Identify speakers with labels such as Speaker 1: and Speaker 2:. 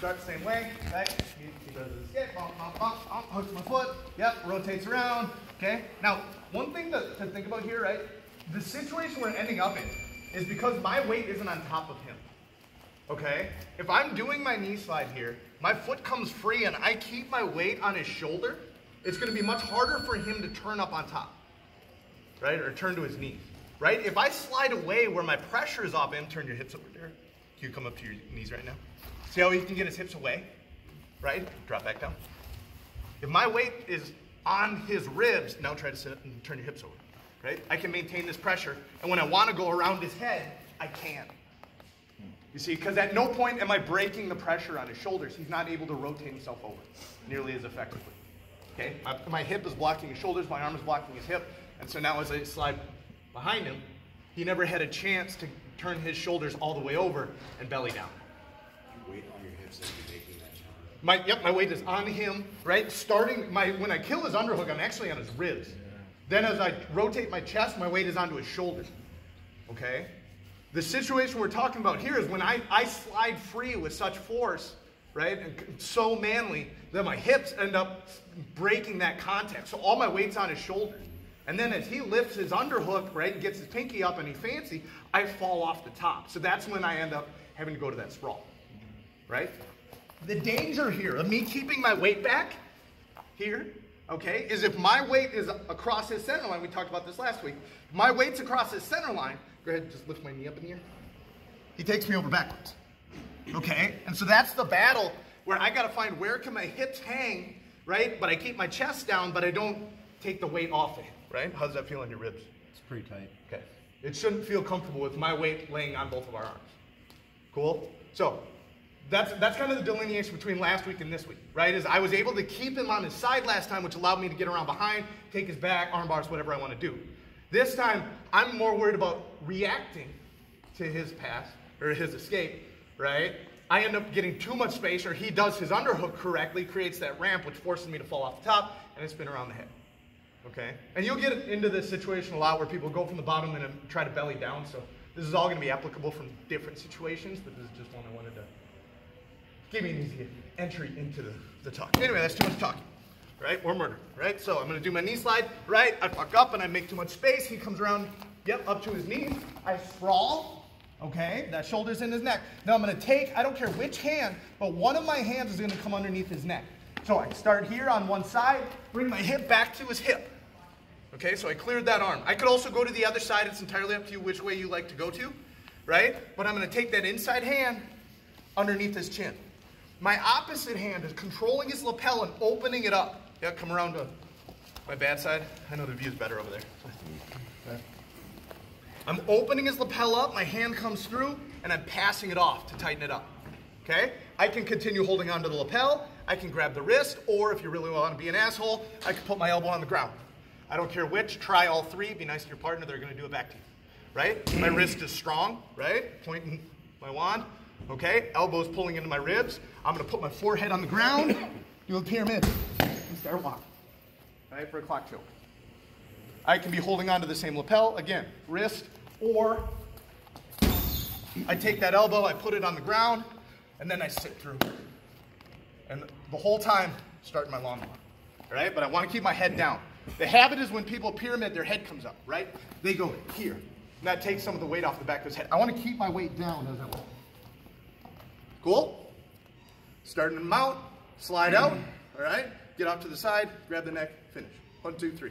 Speaker 1: start the same way, right? He does his skip, hooks my foot, yep, rotates around, okay? Now, one thing to think about here, right? The situation we're ending up in is because my weight isn't on top of him, okay? If I'm doing my knee slide here, my foot comes free and I keep my weight on his shoulder, it's gonna be much harder for him to turn up on top, right? Or turn to his knees, right? If I slide away where my pressure is off him, turn your hips over there. Can you come up to your knees right now? See how he can get his hips away, right? Drop back down. If my weight is on his ribs, now try to sit and turn your hips over, right? I can maintain this pressure, and when I want to go around his head, I can. You see, because at no point am I breaking the pressure on his shoulders. He's not able to rotate himself over nearly as effectively. Okay, my hip is blocking his shoulders, my arm is blocking his hip, and so now as I slide behind him, he never had a chance to turn his shoulders all the way over and belly down.
Speaker 2: Weight on your hips as you're making that jump.
Speaker 1: My weight is on him, right? When I kill his underhook, I'm actually on his ribs. Yeah. Then as I rotate my chest, my weight is onto his shoulders, okay? The situation we're talking about here is when I slide free with such force, right, and so manly, that my hips end up breaking that contact. So all my weight's on his shoulders. And then as he lifts his underhook, right, and gets his pinky up and he's fancy, I fall off the top. So that's when I end up having to go to that sprawl, right? The danger here of me keeping my weight back here, okay, is if my weight is across his center line, we talked about this last week, if my weight's across his center line, go ahead and just lift my knee up in here. He takes me over backwards, okay? And so that's the battle where I gotta find where can my hips hang, right? But I keep my chest down, but I don't take the weight off of him, right? How does that feel on your ribs?
Speaker 3: It's pretty tight.
Speaker 1: Okay. It shouldn't feel comfortable with my weight laying on both of our arms. Cool? So that's kind of the delineation between last week and this week, right? Is I was able to keep him on his side last time, which allowed me to get around behind, take his back, arm bars, whatever I want to do. This time, I'm more worried about reacting to his pass, or his escape, right? I end up getting too much space, or he does his underhook correctly, creates that ramp, which forces me to fall off the top, and I spin around the head. Okay? And you'll get into this situation a lot where people go from the bottom and try to belly down, so this is all going to be applicable from different situations, but this is just one I wanted to give you an easy entry into the talk. Anyway, that's too much talking, right? Or murder, right? So I'm going to do my knee slide, right? I fuck up and I make too much space. He comes around, yep, up to his knees. I sprawl, okay? That shoulder's in his neck. Now I'm going to take, I don't care which hand, but one of my hands is going to come underneath his neck. So I start here on one side, bring my hip back to his hip. Okay, so I cleared that arm. I could also go to the other side. It's entirely up to you which way you like to go to, right? But I'm going to take that inside hand underneath his chin. My opposite hand is controlling his lapel and opening it up. Yeah, come around to my bad side. I know the view's better over there. Okay. I'm opening his lapel up, my hand comes through, and I'm passing it off to tighten it up. Okay? I can continue holding onto the lapel, I can grab the wrist, or if you really want to be an asshole, I can put my elbow on the ground. I don't care which, try all three, be nice to your partner, they're going to do it back to you. Right? My wrist is strong, right? Pointing my wand. Okay? Elbows pulling into my ribs. I'm going to put my forehead on the ground, do a pyramid, and start walking. Right? For a clock choke. I can be holding onto the same lapel, again, wrist, or I take that elbow, I put it on the ground, and then I sit through. And the whole time, starting my lawnmower. Right? But I want to keep my head down. The habit is when people pyramid, their head comes up, right? They go here. And that takes some of the weight off the back of his head. I want to keep my weight down as I walk. Cool? Starting to mount, slide out, all right? Get off to the side, grab the neck, finish. 1, 2, 3.